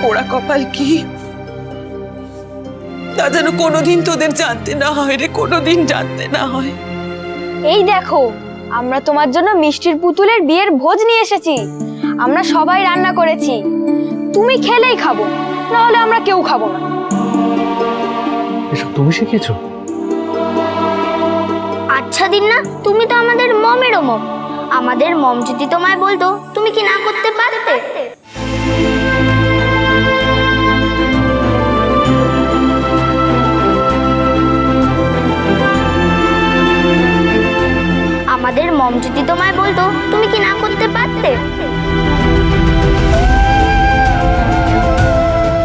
পোড়া কপাল কি তা যেন কোনোদিন তোদের জানতে না হয় রে, কোনোদিন জানতে না হয়। এই দেখো, আমরা তোমার জন্য মিষ্টির পুতুলের বিয়ের ভোজ নিয়ে এসেছি। আমরা সবাই রান্না করেছি, তুমি খেলেই খাবো, না হলে আমরা কেউ খাবো না। এসব তুমি শিখিয়েছো? আচ্ছা দিন না, তুমি তো আমাদের মমেরও মম। আমাদের মম যদি তোমায় বলতো, তুমি কি না করতে পারতে? আমাদের মম যদি তোমায় বলতো, তুমি কি না করতে পারতে?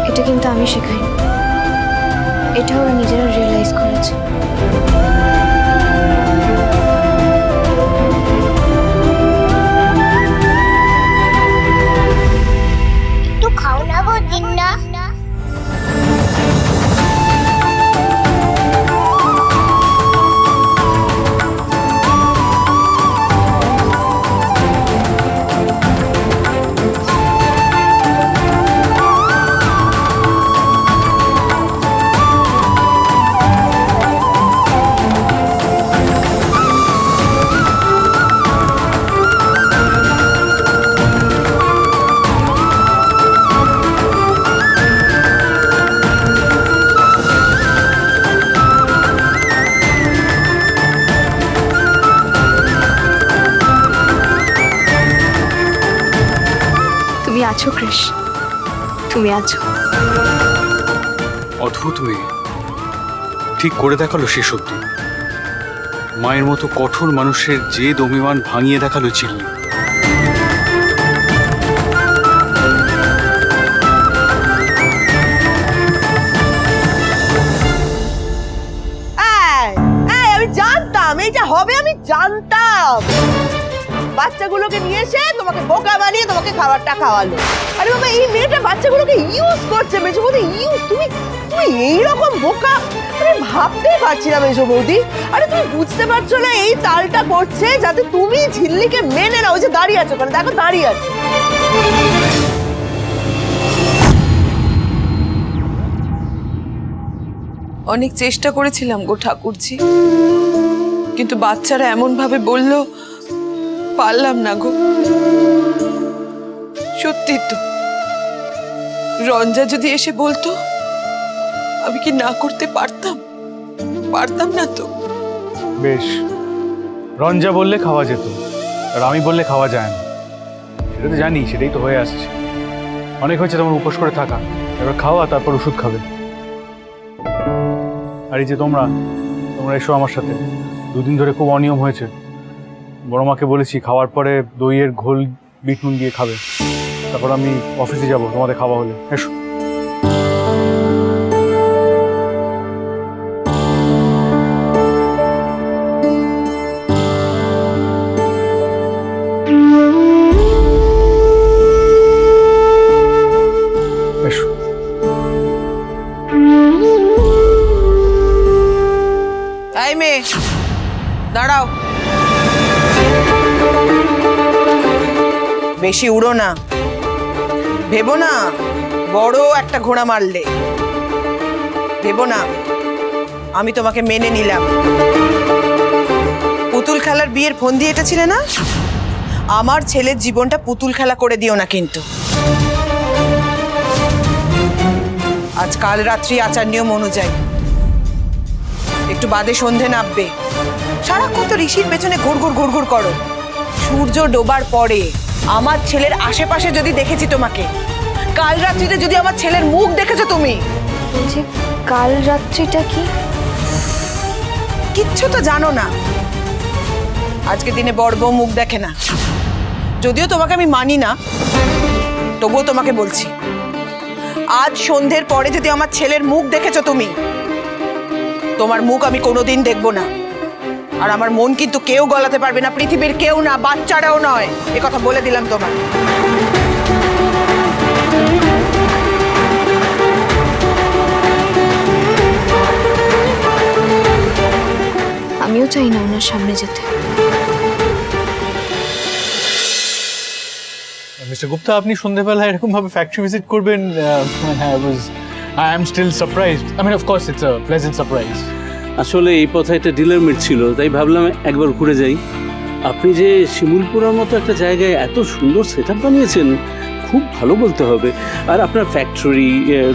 এটা কিন্তু আমি শেখাই, এটা ওরা নিজেরা রিয়েলাইজ করেছে। একটু খাও না গো দিন না। তুমি আছো কৃষ, তুমি আছো। অদ্ভুত মেয়ে, ঠিক করে দেখালো শেষ অব্দি। মায়ের মতো কঠোর মানুষের জেদ অভিমান ভাঙিয়ে দেখালো চিল্লি। আমি জানতাম এইটা হবে, আমি জানতাম। বাচ্চাগুলোকে নিয়ে এসে তোমাকে বোকা বানিয়ে তোমাকে খাবারটা খাওয়ালো। আরে বাবা, এই মেয়েটা বাচ্চাগুলোকে ইউজ করছে মেজো বৌদি, ইউজ। তুমি তুমি এইরকম বোকা আমি ভাবতেই পারছি না মেজো বৌদি। আরে তুমি বুঝতে পারছো না এই তালটা করছে যাতে তুমি ঝিল্লিকে মেনে নাও। ওই যে দাঁড়িয়ে আছো, কারণ দেখো দাঁড়িয়ে আছে। অনেক চেষ্টা করেছিলাম গো ঠাকুরজি, কিন্তু বাচ্চারা এমন ভাবে বলল, পারলাম না গো। সত্যি তো, রঞ্জা যদি এসে বলতো, আমি কি না করতে পারতাম? পারতাম না তো। বেশ, রঞ্জা বললে খাওয়া যেত, আর আমি বললে খাওয়া যায় না। সেটা তো জানি, সেটাই তো হয়ে আসছে। অনেক হয়েছে তোমার উপোস করে থাকা, এবার খাওয়া, তারপর ওষুধ খাবে। আর এই যে তোমরা এসো আমার সাথে। দুদিন ধরে খুব অনিয়ম হয়েছে। বড় মাকে বলেছি খাওয়ার পরে দইয়ের ঘোল বিট নুন দিয়ে খাবে, তারপর আমি অফিসে যাব তোমাদের খাওয়া হলে। এসো। এসো। এই মেয়ে, দাঁড়াও। বেশি উড়ো না, ভেবো না বড় একটা ঘোড়া মারলে। ভেবো না আমি তোমাকে মেনে নিলাম। পুতুল খেলার বিয়ের ফন্দি এঁটেছিলে না? আমার ছেলের জীবনটা পুতুল খেলা করে দিও না কিন্তু। আজ কাল রাত্রি আচার নিয়ম অনুযায়ী একটু বাদে সন্ধে নামবে। সারাক্ষণ তো ঋষির পেছনে ঘুরঘুর ঘুরঘুর করো। সূর্য ডোবার পরে আমার ছেলের আশেপাশে যদি দেখেছি তোমাকে, কাল রাত্রিতে যদি আমার ছেলের মুখ দেখেছো তুমি। বলছি, কাল রাত্রিটা কি? কিচ্ছু তো জানো না। আজকে দিনে বড় বউ মুখ দেখে না। যদিও তোমাকে আমি মানি না, তবুও তোমাকে বলছি, আজ সন্ধ্যের পরে যদি আমার ছেলের মুখ দেখেছো তুমি, তোমার মুখ আমি কোনোদিন দেখবো না। আর আমার মন কিন্তু কেউ গলাতে পারবে না, পৃথিবীর কেউ না, বাচ্চারাও নয়। এ কথা বলে দিলাম তোমার। আমিও চাই না ওনার সামনে যেতে। আমি মিস্টার গুপ্তা, আপনি সন্ধ্যেবেলায় এরকম ভাবে ফ্যাক্টরি ভিজিট করবেন, I am still surprised. I mean of course it's a pleasant surprise. আসলে এই পথে একটা ডিলার মিট ছিল, তাই ভাবলাম একবার ঘুরে যাই। আপনি যে শিমুলপুরের মতো একটা জায়গায় এত সুন্দর সেট আপ বানিয়েছেন, খুব ভালো বলতে হবে। আর আপনার ফ্যাক্টরি,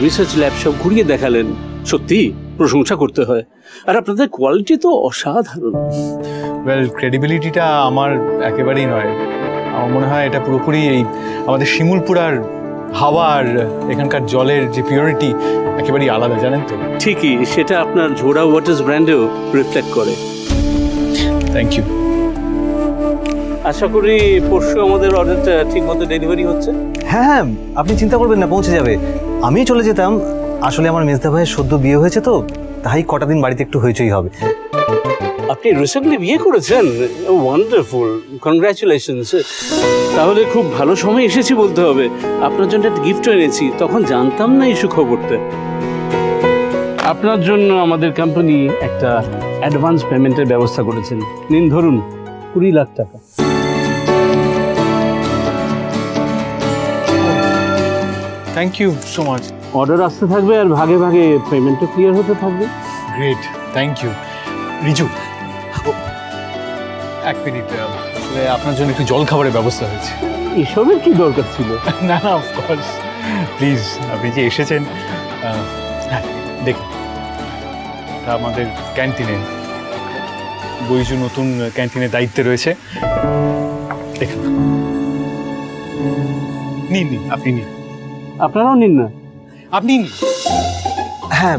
রিসার্চ ল্যাব সব ঘুরিয়ে দেখালেন, সত্যি প্রশংসা করতে হয়। আর আপনাদের কোয়ালিটি তো অসাধারণ। ওয়েল, ক্রেডিবিলিটিটা আমার একেবারেই নয়। আমার মনে হয় এটা পুরোপুরি এই আমাদের শিমুলপুরার হাওয়া আর এখানকার জলের যে পিওরিটি একেবারেই আলাদা, জানেন তো। ঠিকই, সেটা আপনার ঝোড়া ওয়াটার্স ব্র্যান্ডেও রিফ্লেক্ট করে। Thank you. আশা করি পরশু আমাদের অর্ডারটা ঠিক মতো ডেলিভারি হচ্ছে। হ্যাঁ হ্যাঁ, আপনি চিন্তা করবেন না, পৌঁছে যাবে। আমি চলে যেতাম, আসলে আমার মেজদা ভাইয়ের সদ্য বিয়ে হয়েছে তো, তাই কটা দিন বাড়িতে একটু হইচই হবে। আপনি রিসেন্টলি বিয়ে করেছেন? Wonderful, congratulations. তাহলে খুব ভালো সময় এসেছি বলতে হবে। আপনার জন্য একটা গিফট এনেছি, তখন জানতাম না এই সুখবরটা। আপনার জন্য আমাদের কোম্পানি একটা অ্যাডভান্স পেমেন্টের ব্যবস্থা করেছেন। নিন, ধরুন 20 লাখ টাকা। Thank you so much. Order আসতে থাকবে আর ভাগে ভাগে পেমেন্টও ক্লিয়ার হতে থাকবে। Great, thank you. রিজু, এক মিনিট, আসলে আপনার জন্য একটু জল খাবারের ব্যবস্থা হয়েছে। এসবের কি দরকার ছিল? না না, অফকোর্স, প্লিজ, আপনি যে এসেছেন। হ্যাঁ, দেখুন, তা আমাদের ক্যান্টিনে বৈজু নতুন ক্যান্টিনের দায়িত্বে রয়েছে। দেখুন, নিন নিন, আপনি নিন। আপনারাও নিন না। আপনি নিন। হ্যাঁ,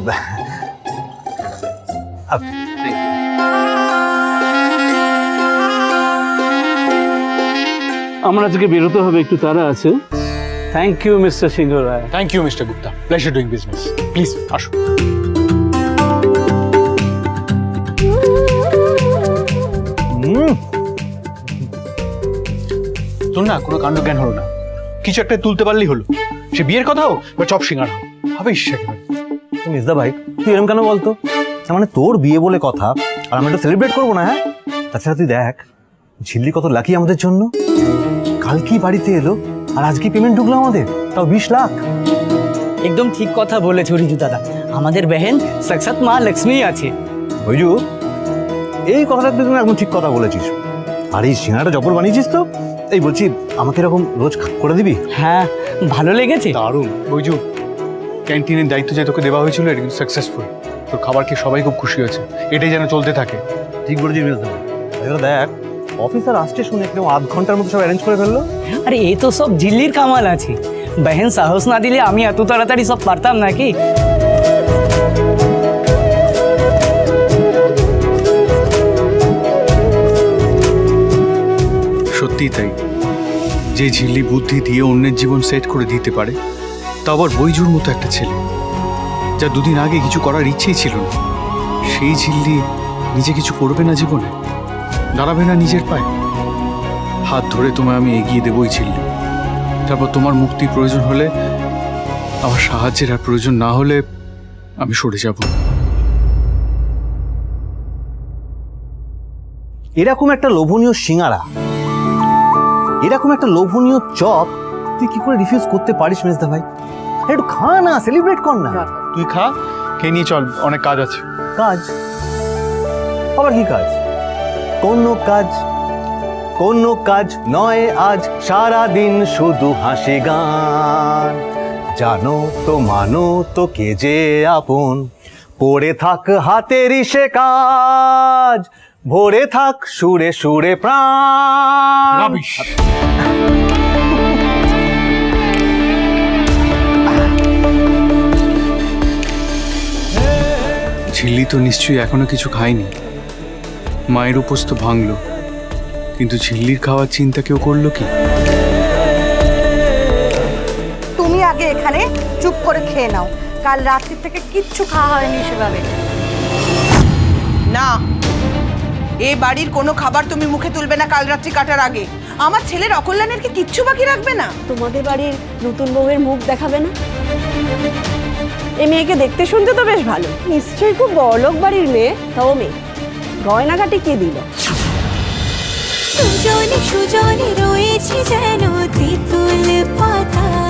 আমার আজকে বেরোতে হবে, একটু তাড়া আছে। Thank you mister Singha Roy. Thank you mister Gupta, pleasure doing business. Please আসুন। তোর না কোনো কাণ্ড জ্ঞান হলো না, কিছু একটা তুলতে পারলেই হলো। সে বিয়ের কথা হোক বা চপ সিঙ্গারা হোক, হবে একেবারে। মেজদা ভাই, তুই এরকম কেন বলতো? তার মানে তোর বিয়ে বলে কথা, আর আমরা একটু সেলিব্রেট করবো না? হ্যাঁ, তাছাড়া তুই দেখ, ঝিল্লি কত লাকি আমাদের জন্য। কালকেই বাড়িতে এলো, আর আজকে পেমেন্ট ঢুকলো আমাদের, তাও 20 লাখ। একদম ঠিক কথা বলেছ রিজু দাদা, আমাদের বহেন সাক্ষাৎ মা লক্ষ্মী আছে। বৈজু, এই কথাটা তুই একদম ঠিক কথা বলেছিস। আর এই সিঙ্গারাটা জবর বানিয়েছিস তো। এই বলছি, আমাকে এরকম রোজ করে দিবি? হ্যাঁ, ভালো লেগেছে। দারুণ। বৈজু, ক্যান্টিনের দায়িত্ব যে তোকে দেওয়া হয়েছিল এটা কিন্তু সাকসেসফুল। তোর খাবার খেয়ে সবাই খুব খুশি হয়েছে, এটাই যেন চলতে থাকে। ঠিক বলেছিস মেজদা ভাই। এবার দেখ, অফিসার আসছে শুনে একদম আধ ঘন্টার মধ্যে সব অ্যারেঞ্জ করে ফেললো। আরে এই তো সব ঝিল্লির কামাল আছে। বহেন সাহস না দিলে আমি এত তাড়াতাড়ি সব পারতাম নাকি? সত্যিই তাই, যে ঝিল্লি বুদ্ধি দিয়ে অন্যের জীবন সেট করে দিতে পারে, তা আবার বৈজুর মতো একটা ছেলে, যা দুদিন আগে কিছু করার ইচ্ছেই ছিল না, সেই ঝিল্লি নিজে কিছু করবে না জীবনে, দাঁড়াবে না নিজের পায়ে। হাত ধরে তোমায় আমি এগিয়ে দেবই ঝিল্লি। তারপর তোমার মুক্তির প্রয়োজন হলে, আমার সাহায্যের আর প্রয়োজন না হলে আমি সরে যাব। এরকম একটা লোভনীয় সিঙ্গারা, এরকম একটা লোভনীয় চপ তুই কি করে রিফিউজ করতে পারিস মেজদা ভাই? একটু খা না, সেলিব্রেট কর না। তুই খা, খেয়ে নিয়ে চল, অনেক কাজ আছে। কাজ? আবার কি কাজ? কোনো কাজ, কোনো কাজ নয় আজ, সারা দিন শুধু হাসি গান। জানো তো মানো তো কে যে আপন, পড়ে থাক হাতেরই সে কাজ, ভরে থাক সুরে সুরে প্রাণ। রাবিশ। ঝিল্লি তো নিশ্চয়ই এখনো কিছু খায়নি। মায়ের উপোস তো ভাঙলো, কিন্তু ঝিল্লির খাওয়ার চিন্তা কেউ করলো কি? তুমি আগে এখানে চুপ করে খেয়ে নাও, কাল রাত্রি থেকে কিচ্ছু খাওয়া হয়নি সেভাবে। না, এই বাড়ির কোনো খাবার তুমি মুখে তুলবে না কাল রাত্রি কাটার আগে। আমার ছেলের অকল্যাণের কি কিচ্ছু বাকি রাখবে না? তোমাদের বাড়ির নতুন বউয়ের মুখ দেখাবে না? এই মেয়েকে দেখতে শুনতে তো বেশ ভালো, নিশ্চয়ই খুব বড়লোক বাড়ির মেয়ে। তাও মেয়ে গয়নাঘাটি কে দিল? দুজনে সুজনে রয়েছি যেন তেঁতুল পাতা।